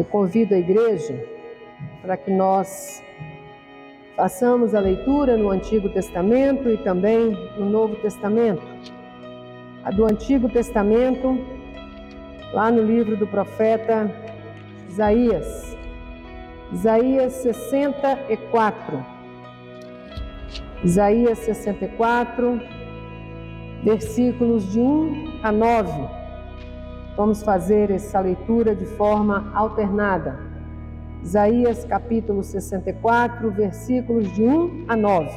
Eu convido a igreja para que nós façamos a leitura no Antigo Testamento e também no Novo Testamento. A do Antigo Testamento, lá no livro do profeta Isaías. Isaías 64. Isaías 64, versículos de 1 a 9. Vamos fazer essa leitura de forma alternada. Isaías capítulo 64, versículos de 1 a 9.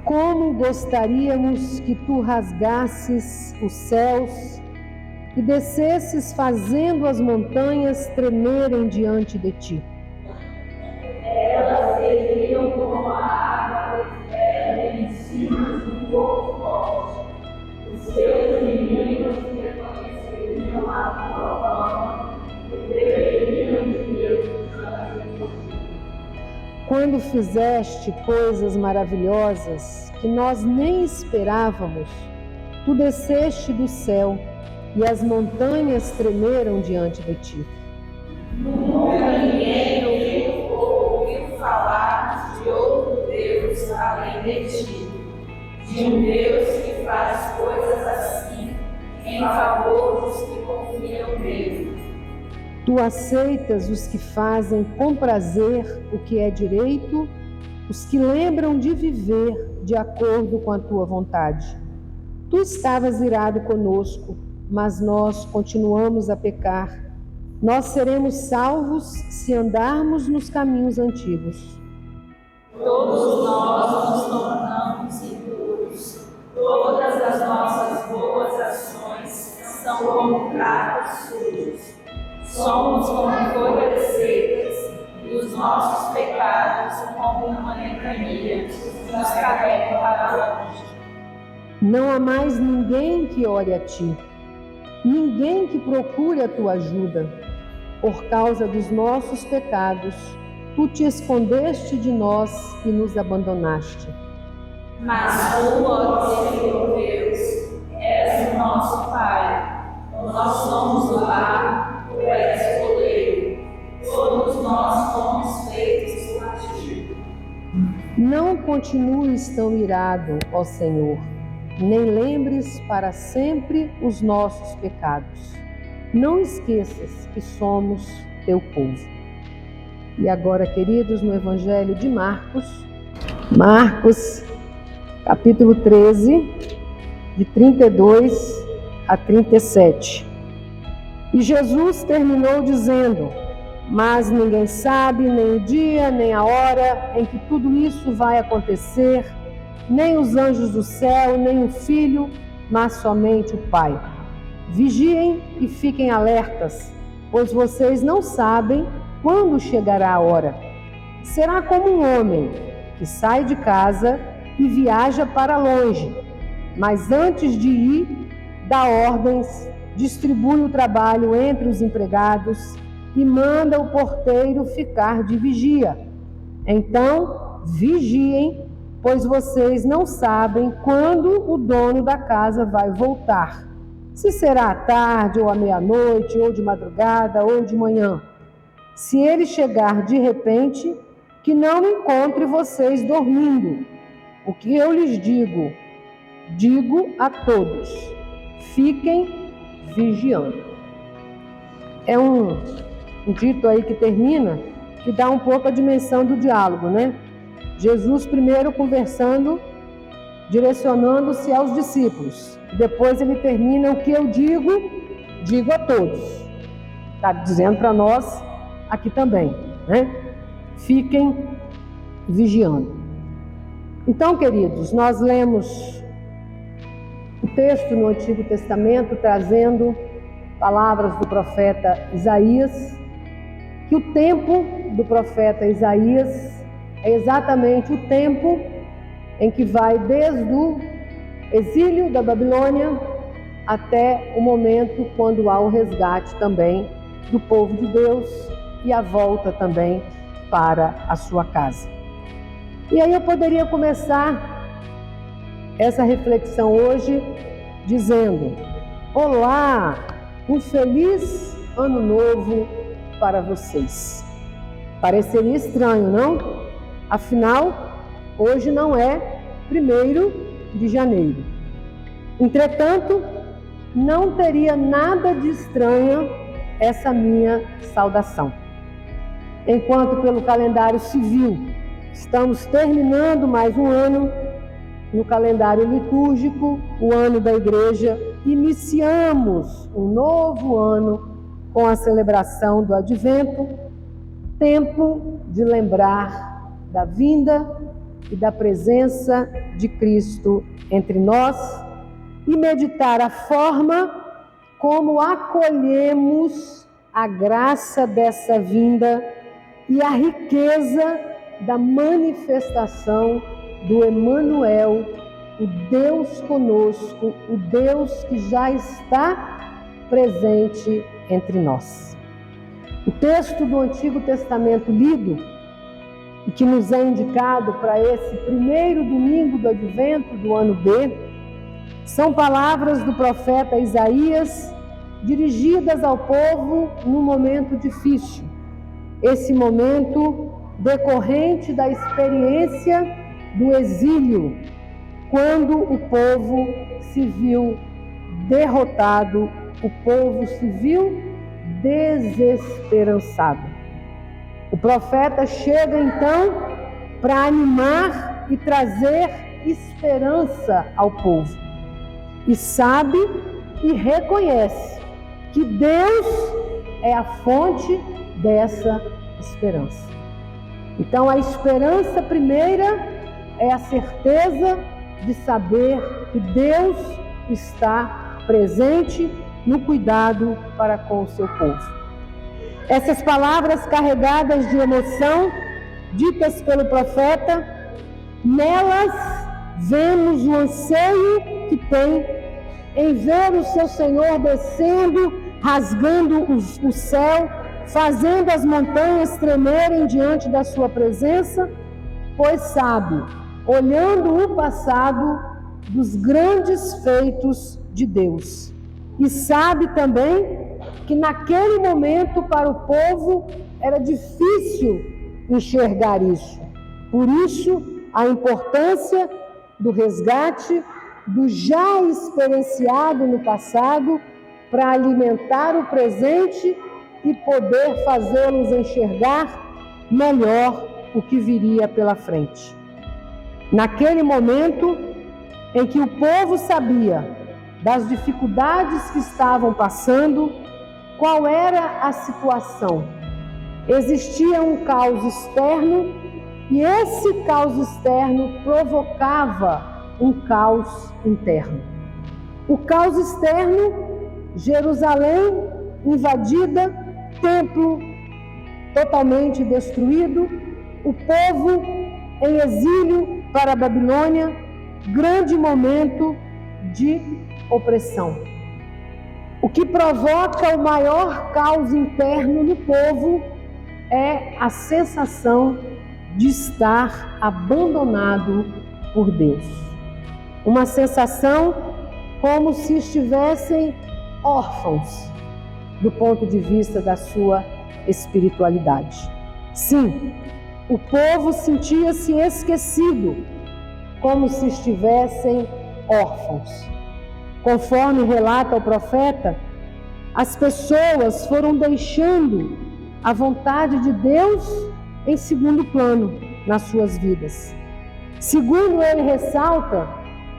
Como gostaríamos que tu rasgasses os céus e descesses fazendo as montanhas tremerem diante de ti. Elas seriam como a água que espera em cima de um fogo forte. Os seus inimigos reconheceriam a tua fama e tremeriam de medo. Quando fizeste coisas maravilhosas que nós nem esperávamos, tu desceste do céu e as montanhas tremeram diante de ti. Nunca ninguém ouviu falar de outro Deus além de ti, de um Deus que faz coisas assim em favor dos que confiam nele. Tu aceitas os que fazem com prazer o que é direito, os que lembram de viver de acordo com a tua vontade. Tu estavas irado conosco, mas nós continuamos a pecar. Nós seremos salvos se andarmos nos caminhos antigos. Todos nós nos tornamos impuros. Todas as nossas boas ações são como pratos sujos. Somos como folhas secas e os nossos pecados como uma ventania nos carregam para longe. Não há mais ninguém que ore a ti, ninguém que procure a tua ajuda. Por causa dos nossos pecados, tu te escondeste de nós e nos abandonaste. Mas tu, ó Senhor Deus, és o nosso Pai. Nós somos o lar, tu és o oleiro. Todos nós fomos feitos para ti. Não continues tão irado, ó Senhor, nem lembres para sempre os nossos pecados. Não esqueças que somos teu povo. E agora, queridos, no Evangelho de Marcos, capítulo 13, de 32 a 37. E Jesus terminou dizendo: mas ninguém sabe nem o dia, nem a hora em que tudo isso vai acontecer, nem os anjos do céu, nem o Filho, mas somente o Pai. Vigiem e fiquem alertas, pois vocês não sabem quando chegará a hora. Será como um homem que sai de casa e viaja para longe, mas antes de ir, dá ordens, distribui o trabalho entre os empregados e manda o porteiro ficar de vigia. Então, vigiem, pois vocês não sabem quando o dono da casa vai voltar. Se será à tarde, ou à meia-noite, ou de madrugada, ou de manhã. Se ele chegar de repente, que não encontre vocês dormindo. O que eu lhes digo a todos: fiquem vigiando. É um dito aí que termina, que dá um pouco a dimensão do diálogo, né? Jesus primeiro conversando, direcionando-se aos discípulos. Depois ele termina: o que eu digo a todos. Está dizendo para nós aqui também, né? Fiquem vigiando. Então, queridos, nós lemos o texto no Antigo Testamento trazendo palavras do profeta Isaías, que o tempo do profeta Isaías é exatamente o tempo em que vai desde o exílio da Babilônia até o momento quando há o resgate também do povo de Deus e a volta também para a sua casa. E aí eu poderia começar essa reflexão hoje dizendo: olá, um feliz ano novo para vocês. Pareceria estranho, não? Afinal, hoje não é 1º de janeiro. Entretanto, não teria nada de estranha essa minha saudação. Enquanto pelo calendário civil estamos terminando mais um ano, no calendário litúrgico, o ano da Igreja, iniciamos um novo ano com a celebração do Advento, tempo de lembrar da vinda e da presença de Cristo entre nós e meditar a forma como acolhemos a graça dessa vinda e a riqueza da manifestação do Emmanuel, o Deus conosco, o Deus que já está presente entre nós. O texto do Antigo Testamento lido e que nos é indicado para esse 1º domingo do Advento do ano B, são palavras do profeta Isaías dirigidas ao povo num momento difícil. Esse momento decorrente da experiência do exílio, quando o povo se viu derrotado, o povo se viu desesperançado. O profeta chega então para animar e trazer esperança ao povo. E sabe e reconhece que Deus é a fonte dessa esperança. Então a esperança primeira é a certeza de saber que Deus está presente no cuidado para com o seu povo. Essas palavras carregadas de emoção, ditas pelo profeta, nelas vemos o anseio que tem em ver o seu Senhor descendo, rasgando o céu, fazendo as montanhas tremerem diante da sua presença, pois sabe, olhando o passado, dos grandes feitos de Deus. E sabe também que naquele momento para o povo era difícil enxergar isso. Por isso, a importância do resgate, do já experienciado no passado, para alimentar o presente e poder fazê-los enxergar melhor o que viria pela frente. Naquele momento em que o povo sabia das dificuldades que estavam passando, qual era a situação? Existia um caos externo e esse caos externo provocava um caos interno. O caos externo, Jerusalém invadida, templo totalmente destruído, o povo em exílio para a Babilônia, grande momento de opressão. O que provoca o maior caos interno no povo é a sensação de estar abandonado por Deus. Uma sensação como se estivessem órfãos do ponto de vista da sua espiritualidade. Sim, o povo sentia-se esquecido, como se estivessem órfãos. Conforme relata o profeta, as pessoas foram deixando a vontade de Deus em segundo plano nas suas vidas. Segundo ele ressalta,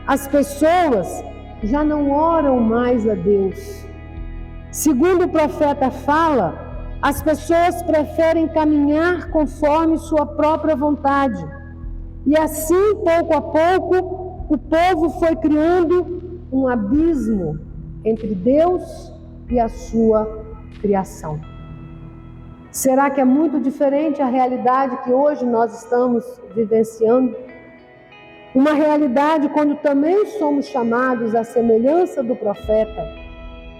as pessoas já não oram mais a Deus. Segundo o profeta fala, as pessoas preferem caminhar conforme sua própria vontade. E assim, pouco a pouco, o povo foi criando um abismo entre Deus e a sua criação. Será que é muito diferente a realidade que hoje nós estamos vivenciando? Uma realidade quando também somos chamados à semelhança do profeta,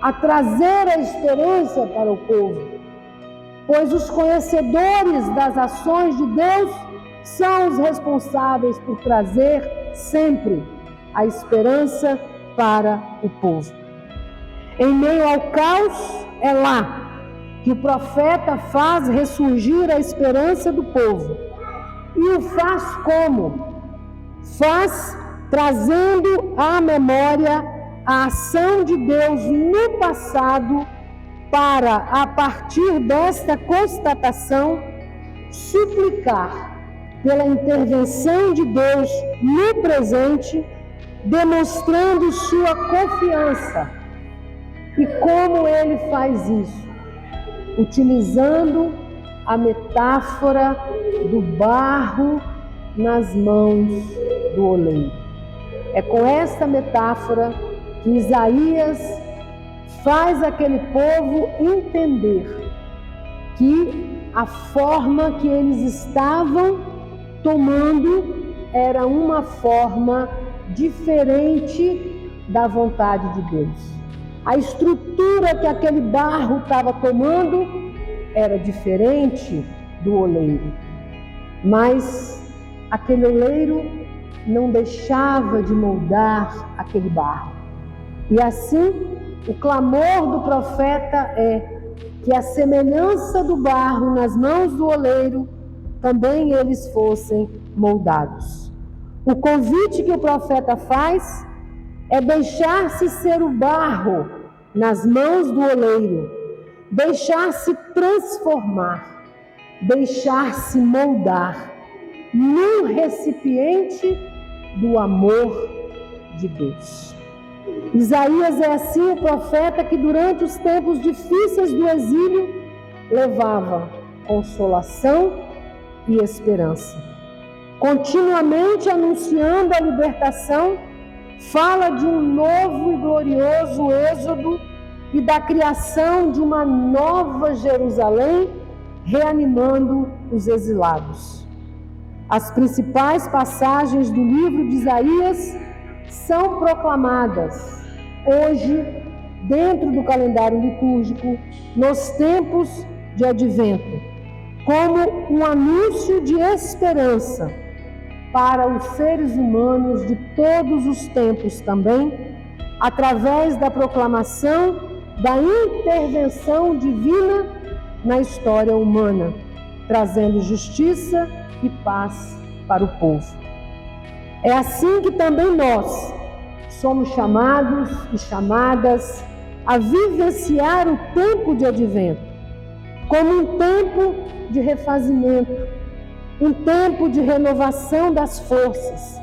a trazer a esperança para o povo, pois os conhecedores das ações de Deus são os responsáveis por trazer sempre a esperança para o povo. Em meio ao caos, é lá que o profeta faz ressurgir a esperança do povo. E o faz como? Faz trazendo à memória a ação de Deus no passado para, a partir desta constatação, suplicar pela intervenção de Deus no presente, demonstrando sua confiança. E como ele faz isso? Utilizando a metáfora do barro nas mãos do oleiro. É com esta metáfora que Isaías faz aquele povo entender que a forma que eles estavam tomando era uma forma diferente da vontade de Deus. A estrutura que aquele barro estava tomando era diferente do oleiro. Mas aquele oleiro não deixava de moldar aquele barro. E assim, o clamor do profeta é que a semelhança do barro nas mãos do oleiro, também eles fossem moldados. O convite que o profeta faz é deixar-se ser o barro nas mãos do oleiro, deixar-se transformar, deixar-se moldar num recipiente do amor de Deus. Isaías é assim o profeta que durante os tempos difíceis do exílio levava consolação e esperança. Continuamente anunciando a libertação, fala de um novo e glorioso êxodo e da criação de uma nova Jerusalém, reanimando os exilados. As principais passagens do livro de Isaías são proclamadas hoje, dentro do calendário litúrgico, nos tempos de Advento, como um anúncio de esperança para os seres humanos de todos os tempos também, através da proclamação da intervenção divina na história humana, trazendo justiça e paz para o povo. É assim que também nós somos chamados e chamadas a vivenciar o tempo de Advento, como um tempo de refazimento, um tempo de renovação das forças,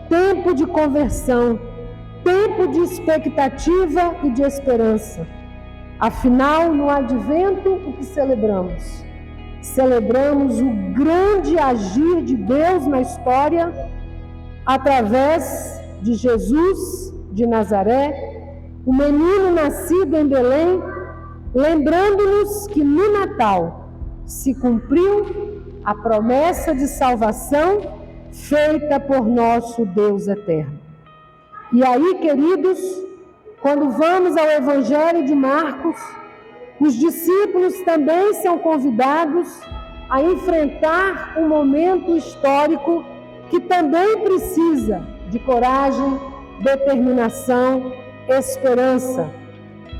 tempo de conversão, tempo de expectativa e de esperança. Afinal, no Advento, o que celebramos? Celebramos o grande agir de Deus na história através de Jesus de Nazaré, o menino nascido em Belém, lembrando-nos que no Natal se cumpriu a promessa de salvação feita por nosso Deus eterno. E aí, queridos, quando vamos ao Evangelho de Marcos, os discípulos também são convidados a enfrentar um momento histórico que também precisa de coragem, determinação, esperança,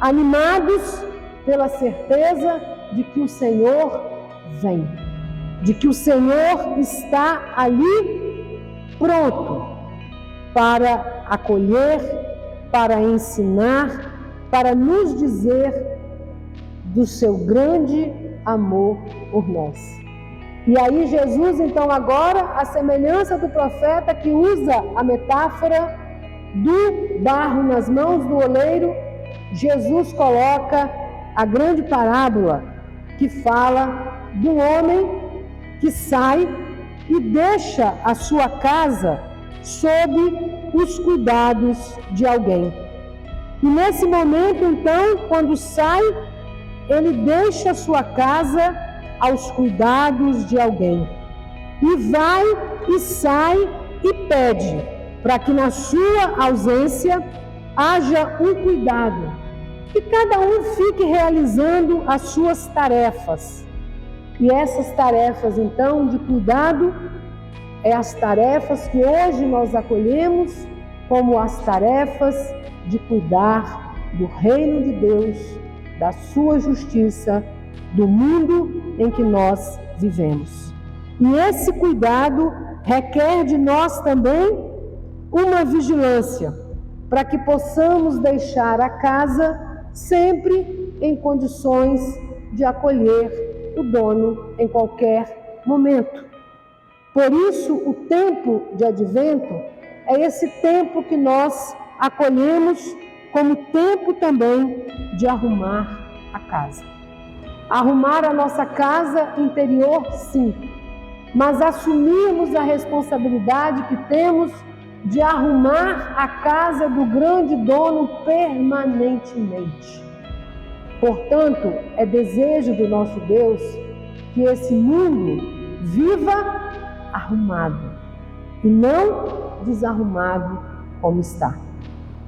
animados pela certeza de que o Senhor vem, de que o Senhor está ali pronto para acolher, para ensinar, para nos dizer do seu grande amor por nós. E aí Jesus, então, agora, a semelhança do profeta que usa a metáfora do barro nas mãos do oleiro, Jesus coloca a grande parábola que fala do homem que sai e deixa a sua casa sob os cuidados de alguém. E nesse momento, então, quando sai, ele deixa a sua casa aos cuidados de alguém. E vai e sai e pede para que na sua ausência haja um cuidado, que cada um fique realizando as suas tarefas. E essas tarefas, então, de cuidado, é as tarefas que hoje nós acolhemos como as tarefas de cuidar do reino de Deus, da sua justiça do mundo em que nós vivemos. E esse cuidado requer de nós também uma vigilância, para que possamos deixar a casa sempre em condições de acolher o dono em qualquer momento. Por isso, o tempo de advento é esse tempo que nós acolhemos como tempo também de arrumar a casa. Arrumar a nossa casa interior, sim, mas assumirmos a responsabilidade que temos de arrumar a casa do grande dono permanentemente. Portanto, é desejo do nosso Deus que esse mundo viva arrumado e não desarrumado como está.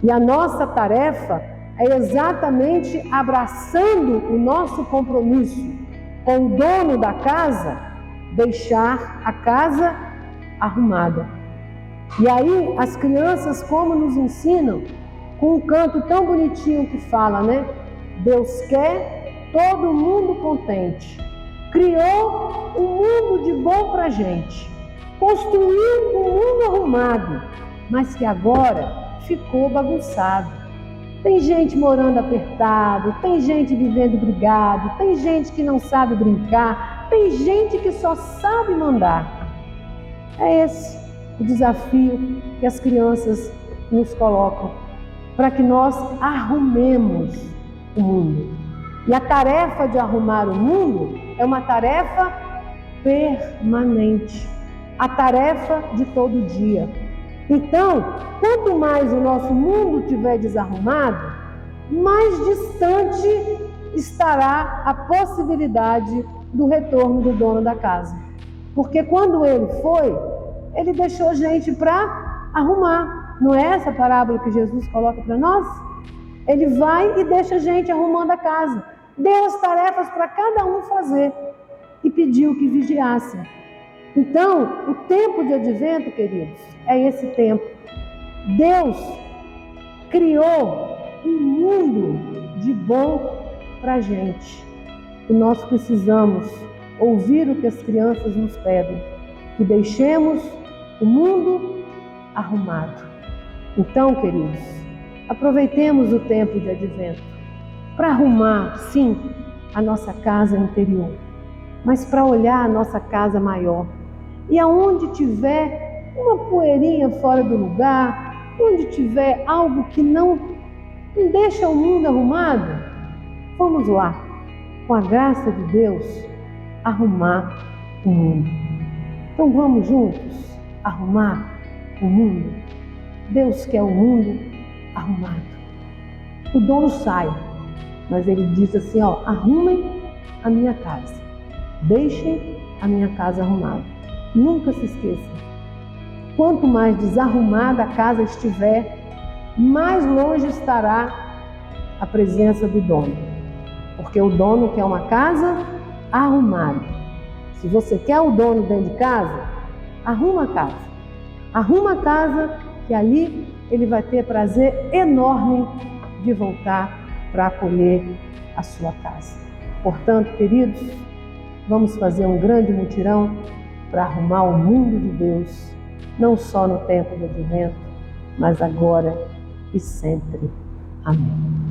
E a nossa tarefa é exatamente abraçando o nosso compromisso com o dono da casa, deixar a casa arrumada. E aí as crianças como nos ensinam, com um canto tão bonitinho que fala, né? Deus quer todo mundo contente. Criou um mundo de bom pra gente. Construiu um mundo arrumado, mas que agora ficou bagunçado. Tem gente morando apertado, tem gente vivendo brigado, tem gente que não sabe brincar, tem gente que só sabe mandar. É esse o desafio que as crianças nos colocam, para que nós arrumemos o mundo. E a tarefa de arrumar o mundo é uma tarefa permanente, a tarefa de todo dia. Então, quanto mais o nosso mundo estiver desarrumado, mais distante estará a possibilidade do retorno do dono da casa. Porque quando ele foi, ele deixou gente para arrumar. Não é essa a parábola que Jesus coloca para nós? Ele vai e deixa gente arrumando a casa. Deu as tarefas para cada um fazer e pediu que vigiassem. Então, o tempo de advento, queridos, é esse tempo. Deus criou um mundo de bom para a gente. E nós precisamos ouvir o que as crianças nos pedem, que deixemos o mundo arrumado. Então, queridos, aproveitemos o tempo de advento para arrumar, sim, a nossa casa interior, mas para olhar a nossa casa maior. E aonde tiver uma poeirinha fora do lugar, onde tiver algo que não deixa o mundo arrumado, vamos lá, com a graça de Deus, arrumar o mundo. Então vamos juntos arrumar o mundo. Deus quer o mundo arrumado. O dono sai, mas ele diz assim, arrumem a minha casa, deixem a minha casa arrumada. Nunca se esqueçam, quanto mais desarrumada a casa estiver, mais longe estará a presença do dono. Porque o dono quer uma casa arrumada. Se você quer o dono dentro de casa, arruma a casa. Arruma a casa, que ali ele vai ter prazer enorme de voltar para acolher a sua casa. Portanto, queridos, vamos fazer um grande mutirão para arrumar o mundo de Deus, não só no tempo do advento, mas agora e sempre. Amém.